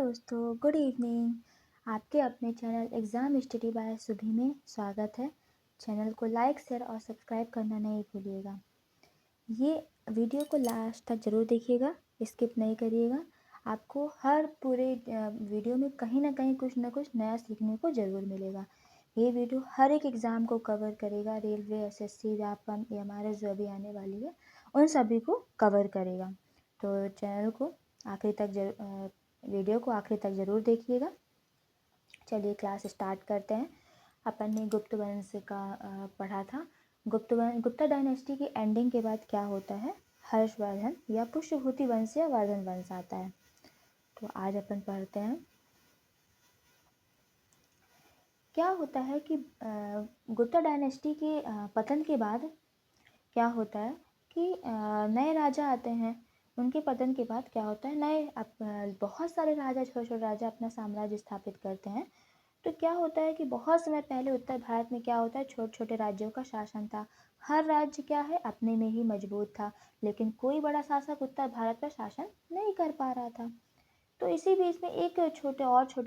दोस्तों, good evening. आपके अपने चैनल एग्ज़ाम स्टडी बाय सुभी में स्वागत है। चैनल को लाइक, शेयर और सब्सक्राइब करना नहीं भूलिएगा। ये वीडियो को लास्ट तक ज़रूर देखिएगा, स्किप नहीं करिएगा। आपको हर पूरे वीडियो में कहीं ना कहीं कुछ ना कुछ नया सीखने को ज़रूर मिलेगा। ये वीडियो हर एक एग्ज़ाम को कवर करेगा। रेलवे, एसएससी, व्यापम, एमआरएस जो अभी आने वाली है उन सभी को कवर करेगा। तो चैनल को आखिरी तक वीडियो को आखिरी तक ज़रूर देखिएगा। चलिए क्लास स्टार्ट करते हैं। अपन ने गुप्त वंश का पढ़ा था। गुप्ता डायनेस्टी की एंडिंग के बाद क्या होता है? हर्षवर्धन या पुष्यभूति वंश या वर्धन वंश आता है। तो आज अपन पढ़ते हैं क्या होता है कि गुप्ता डायनेस्टी के पतन के बाद क्या होता है कि नए राजा आते हैं। उनके पतन के बाद क्या होता है, बहुत सारे राजा, छोटे छोटे राजा अपना साम्राज्य स्थापित करते हैं। तो क्या होता है कि बहुत समय पहले उत्तर भारत में क्या होता है, छोटे छोटे राज्यों का शासन था। हर राज्य क्या है, अपने में ही मजबूत था, लेकिन कोई बड़ा शासक उत्तर भारत पर शासन नहीं कर पा रहा था। तो इसी बीच में एक छोटे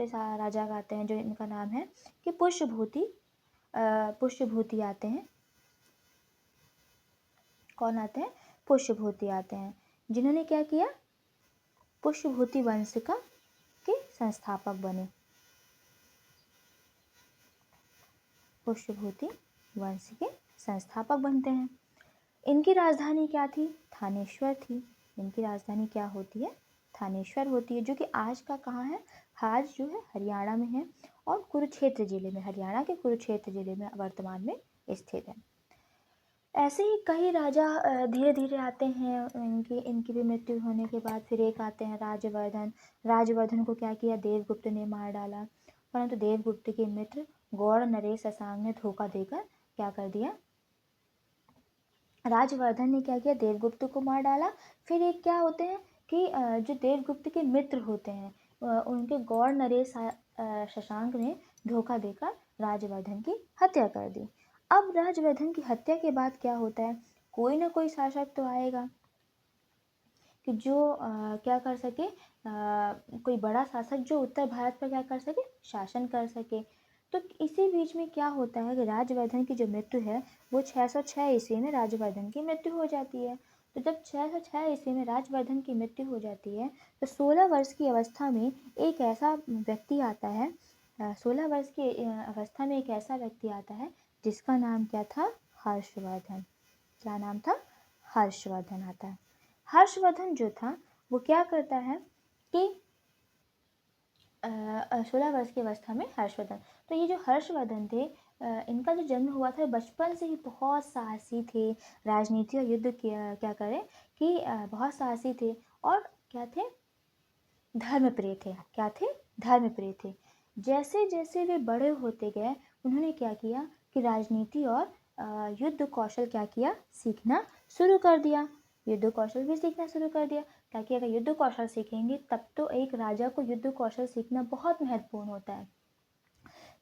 राजा आते हैं, जो इनका नाम है कि पुष्यभूति आते हैं। कौन आते हैं? पुष्यभूति आते हैं, जिन्होंने क्या किया, पुष्यभूति वंश के संस्थापक बने। पुष्यभूति वंश के संस्थापक बनते हैं। इनकी राजधानी क्या थी? थानेश्वर थी। इनकी राजधानी क्या होती है? थानेश्वर होती है, जो कि आज का कहाँ है? आज जो है हरियाणा में है और कुरुक्षेत्र जिले में, हरियाणा के कुरुक्षेत्र जिले में वर्तमान में स्थित है। ऐसे ही कई राजा धीरे धीरे आते हैं। इनकी भी मृत्यु होने के बाद फिर एक आते हैं राजवर्धन। राजवर्धन को क्या किया? देवगुप्त ने मार डाला। परंतु देवगुप्त के मित्र गौड़ नरेश शशांक ने धोखा देकर क्या कर दिया? राजवर्धन ने क्या किया? देवगुप्त को मार डाला। फिर एक क्या होते हैं कि जो देवगुप्त के मित्र होते हैं, उनके गौड़ नरेश शशांक ने धोखा देकर राजवर्धन की हत्या कर दी। अब राजवर्धन की हत्या के बाद क्या होता है, कोई ना कोई शासक तो आएगा कि जो क्या कर सके, कोई बड़ा शासक जो उत्तर भारत पर क्या कर सके, शासन कर सके। तो इसी बीच में क्या होता है कि राजवर्धन की जो मृत्यु है वो 606 ईस्वी में राजवर्धन की मृत्यु हो जाती है। तो जब 606 ईस्वी में राजवर्धन की मृत्यु हो जाती है, तो 16 वर्ष की अवस्था में एक ऐसा व्यक्ति आता है, 16 वर्ष की अवस्था में एक ऐसा व्यक्ति आता है जिसका नाम क्या था? हर्षवर्धन। क्या नाम था? हर्षवर्धन आता है। हर्षवर्धन जो था वो क्या करता है कि 16 वर्ष की अवस्था में हर्षवर्धन, तो ये जो हर्षवर्धन थे, इनका जो जन्म हुआ था, बचपन से ही बहुत साहसी थे। राजनीति और युद्ध क्या करें कि बहुत साहसी थे और क्या थे? धर्मप्रिय थे। क्या थे? धर्मप्रिय थे। जैसे जैसे वे बड़े होते गए, उन्होंने क्या किया कि राजनीति और युद्ध कौशल क्या किया? सीखना शुरू कर दिया। युद्ध कौशल भी सीखना शुरू कर दिया, ताकि अगर युद्ध कौशल सीखेंगे तब तो एक राजा को युद्ध कौशल सीखना बहुत महत्वपूर्ण होता है,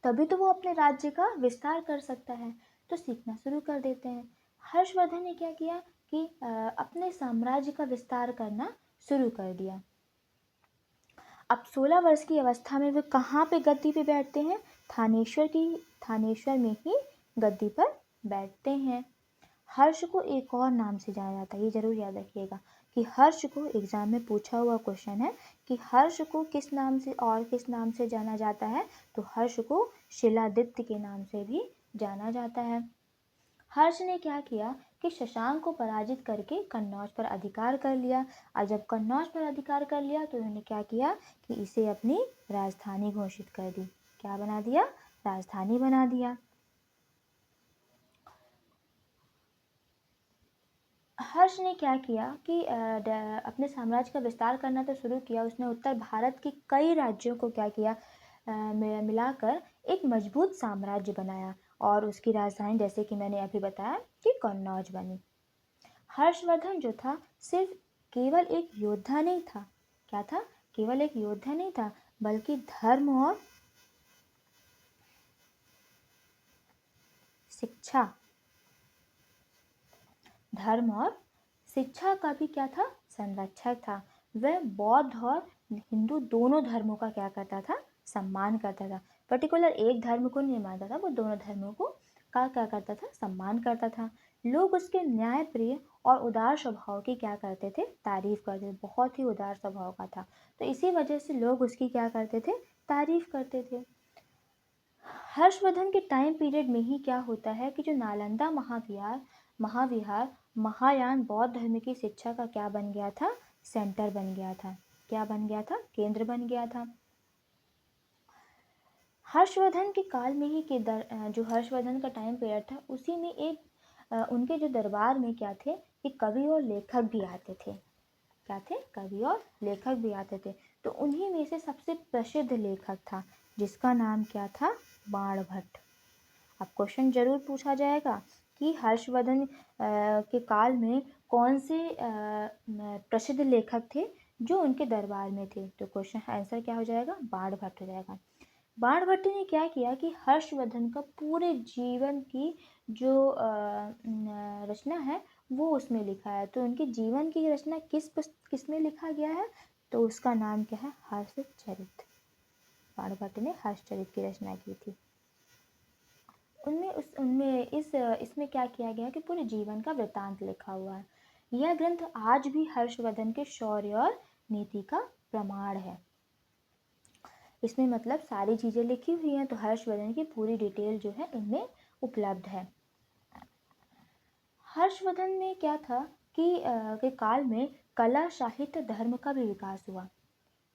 तभी तो वो अपने राज्य का विस्तार कर सकता है। तो सीखना शुरू कर देते हैं। हर्षवर्धन ने क्या किया कि अपने साम्राज्य का विस्तार करना शुरू कर दिया। अब 16 वर्ष की अवस्था में वे कहाँ पे गद्दी पे बैठते हैं? थानेश्वर में ही गद्दी पर बैठते हैं। हर्ष को एक और नाम से जाना जाता है, ये जरूर याद रखिएगा कि हर्ष को एग्जाम में पूछा हुआ क्वेश्चन है कि हर्ष को किस नाम से जाना जाता है? तो हर्ष को शिलादित्य के नाम से भी जाना जाता है। हर्ष ने क्या किया कि शशांक को पराजित करके कन्नौज पर अधिकार कर लिया। और जब कन्नौज पर अधिकार कर लिया तो उन्होंने क्या किया कि इसे अपनी राजधानी घोषित कर दी। क्या बना दिया? राजधानी बना दिया। हर्ष ने क्या किया कि अपने साम्राज्य का विस्तार करना तो शुरू किया। उसने उत्तर भारत के कई राज्यों को क्या किया, मिलाकर एक मजबूत साम्राज्य बनाया और उसकी राजधानी, जैसे कि मैंने अभी बताया, कि कन्नौज बनी। हर्षवर्धन जो था सिर्फ केवल एक योद्धा नहीं था। क्या था? केवल एक योद्धा नहीं था, बल्कि धर्म और शिक्षा का भी क्या था? संरक्षक था। वह बौद्ध और हिंदू दोनों धर्मों का क्या करता था, सम्मान करता था। पर्टिकुलर एक धर्म को नहीं मानता था, वो दोनों धर्मों को का क्या करता था, सम्मान करता था। लोग उसके न्याय प्रिय और उदार स्वभाव की क्या करते थे, तारीफ करते थे। बहुत ही उदार स्वभाव का था, तो इसी वजह से लोग उसकी क्या करते थे, तारीफ करते थे। हर्षवर्धन के टाइम पीरियड में ही क्या होता है कि जो नालंदा महाविहार महाविहार महायान बौद्ध धर्म की शिक्षा का क्या बन गया था, सेंटर बन गया था। क्या बन गया था, केंद्र बन गया था। हर्षवर्धन के काल में ही जो हर्षवर्धन का टाइम पीरियड था, उसी में एक उनके जो दरबार में क्या थे, कि कवि और लेखक भी आते थे। क्या थे, कवि और लेखक भी आते थे। तो उन्हीं में से सबसे प्रसिद्ध लेखक था जिसका नाम क्या था, बाणभट्ट। अब क्वेश्चन जरूर पूछा जाएगा कि हर्षवर्धन के काल में कौन से प्रसिद्ध लेखक थे जो उनके दरबार में थे। तो क्वेश्चन आंसर क्या हो जाएगा, बाणभट्ट हो जाएगा। बाणभट्ट ने क्या किया कि हर्षवर्धन का पूरे जीवन की जो रचना है वो उसमें लिखा है। तो उनके जीवन की रचना किसमें लिखा गया है, तो उसका नाम क्या है, हर्षचरित। बाणभट्ट ने हर्षचरित की रचना की थी। इसमें क्या किया गया कि पूरे जीवन का वृतांत लिखा हुआ है। यह ग्रंथ आज भी हर्षवर्धन के शौर्य और नीति का प्रमाण है। इसमें मतलब सारी चीजें लिखी हुई हैं, तो हर्षवर्धन की पूरी डिटेल जो है इनमें उपलब्ध है। हर्षवर्धन में क्या था कि के काल में कला साहित्य धर्म का भी विकास हुआ।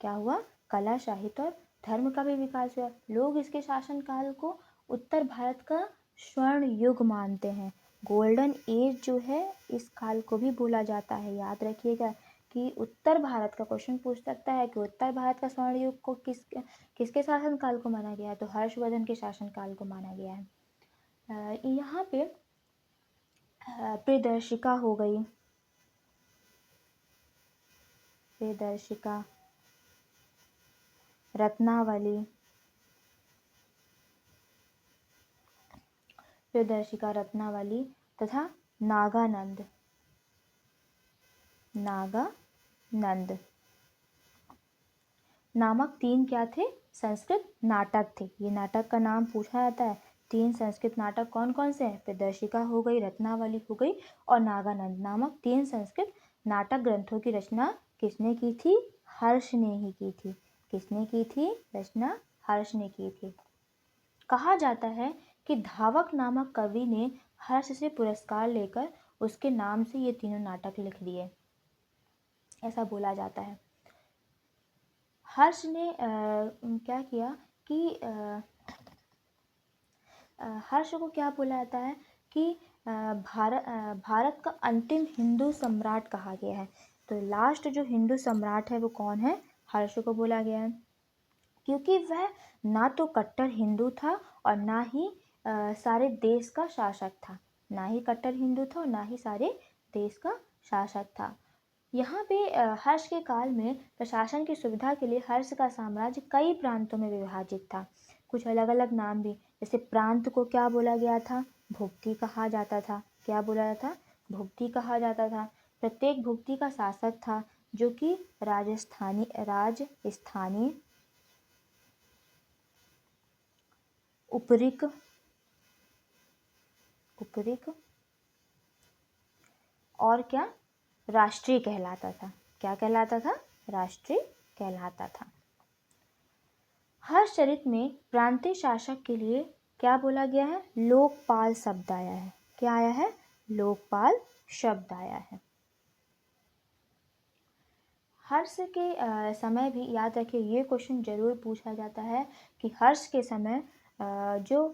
क्या हुआ, कला साहित्य और धर्म का भी विकास हुआ। लोग इसके शासनकाल को उत्तर भारत का स्वर्ण युग मानते हैं। गोल्डन एज जो है, इस काल को भी बोला जाता है। याद रखिएगा कि उत्तर भारत का क्वेश्चन पूछ सकता है कि उत्तर भारत का स्वर्ण युग को किसके शासनकाल को माना गया है, तो हर्षवर्धन के शासनकाल को माना गया है। यहाँ पे प्रियदर्शिका हो गई, प्रियदर्शिका, रत्नावली, प्रियदर्शिका, रत्नावली तथा नागानंद नामक 3 क्या थे, संस्कृत नाटक थे। ये नाटक का नाम पूछा जाता है। 3 संस्कृत नाटक कौन कौन से हैं, प्रियदर्शिका हो गई, रत्नावली हो गई और नागानंद नामक 3 संस्कृत नाटक ग्रंथों की रचना किसने की थी, हर्ष ने ही की थी। किसने की थी रचना, हर्ष ने की थी। कहा जाता है कि धावक नामक कवि ने हर्ष से पुरस्कार लेकर उसके नाम से ये तीनों नाटक लिख दिए, ऐसा बोला जाता है। हर्ष ने क्या किया कि हर्ष को क्या बोला जाता है कि भारत का अंतिम हिंदू सम्राट कहा गया है। तो लास्ट जो हिंदू सम्राट है वो कौन है, हर्ष को बोला गया है, क्योंकि वह ना तो कट्टर हिंदू था और ना ही सारे देश का शासक था। ना ही कट्टर हिंदू था और ना ही सारे देश का शासक था। यहाँ पे हर्ष के काल में प्रशासन की सुविधा के लिए हर्ष का साम्राज्य कई प्रांतों में विभाजित था। कुछ अलग अलग नाम भी, जैसे प्रांत को क्या बोला गया था, भुक्ति कहा जाता था। क्या बोला जाता था, भुक्ति कहा जाता था। प्रत्येक भुक्ति का शासक था जो कि राजस्थानी, उपरिक और क्या, राष्ट्रीय कहलाता था। क्या कहलाता था, राष्ट्रीय कहलाता था। हर्षचरित में प्रांतीय शासक के लिए क्या बोला गया है, लोकपाल शब्द आया है। क्या आया है, लोकपाल शब्द आया है। हर्ष के समय भी याद रखिए, ये क्वेश्चन जरूर पूछा जाता है कि हर्ष के समय जो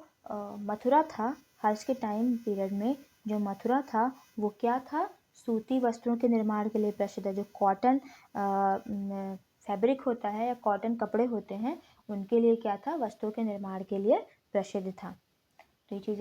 मथुरा था, हर्ष के टाइम पीरियड में जो मथुरा था वो क्या था, सूती वस्त्रों के निर्माण के लिए प्रसिद्ध है। जो कॉटन फैब्रिक होता है या कॉटन कपड़े होते हैं, उनके लिए क्या था, वस्त्रों के निर्माण के लिए प्रसिद्ध था। तो ये चीज़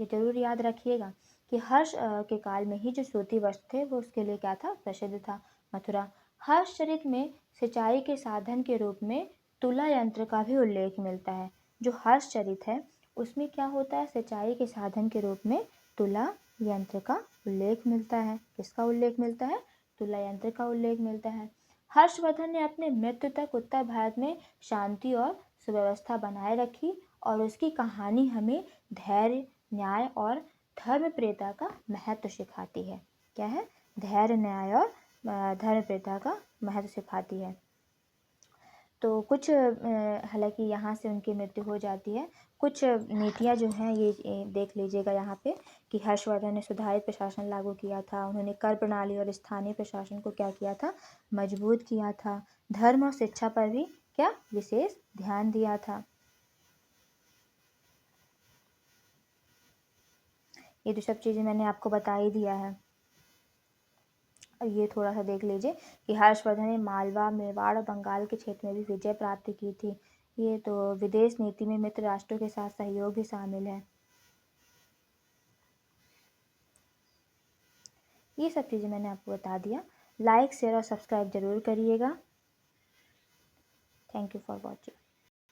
जरूर याद रखिएगा कि हर्ष के काल में ही जो सूती वस्त्र थे वो उसके लिए क्या था, प्रसिद्ध था, मथुरा। हर्षचरित में सिंचाई के साधन के रूप में तुला यंत्र का भी उल्लेख मिलता है। जो हर्षचरित है उसमें क्या होता है, सिंचाई के साधन के रूप में तुला यंत्र का उल्लेख मिलता है। किसका उल्लेख मिलता है, तुला यंत्र का उल्लेख मिलता है। हर्षवर्धन ने अपने मृत्यु तक उत्तर भारत में शांति और सुव्यवस्था बनाए रखी और उसकी कहानी हमें धैर्य, न्याय और धर्मप्रियता का महत्व सिखाती है। क्या है? धैर्य, न्याय और धर्मप्रियता का महत्व सिखाती है। तो कुछ हालांकि यहाँ से उनकी मृत्यु हो जाती है। कुछ नीतियाँ जो हैं ये देख लीजिएगा यहाँ पे कि हर्षवर्धन ने सुधारित प्रशासन लागू किया था। उन्होंने कर प्रणाली और स्थानीय प्रशासन को क्या किया था? मजबूत किया था। धर्म और शिक्षा पर भी क्या विशेष ध्यान दिया था। ये तो सब चीज़ें मैंने आपको बता ही दिया है। और ये थोड़ा सा देख लीजिए कि हर्षवर्धन ने मालवा, मेवाड़ और बंगाल के क्षेत्र में भी विजय प्राप्त की थी। ये तो विदेश नीति में मित्र राष्ट्रों के साथ सहयोग भी शामिल है। ये सब चीज़ें मैंने आपको बता दिया। लाइक, शेयर और सब्सक्राइब जरूर करिएगा। Thank you for watching.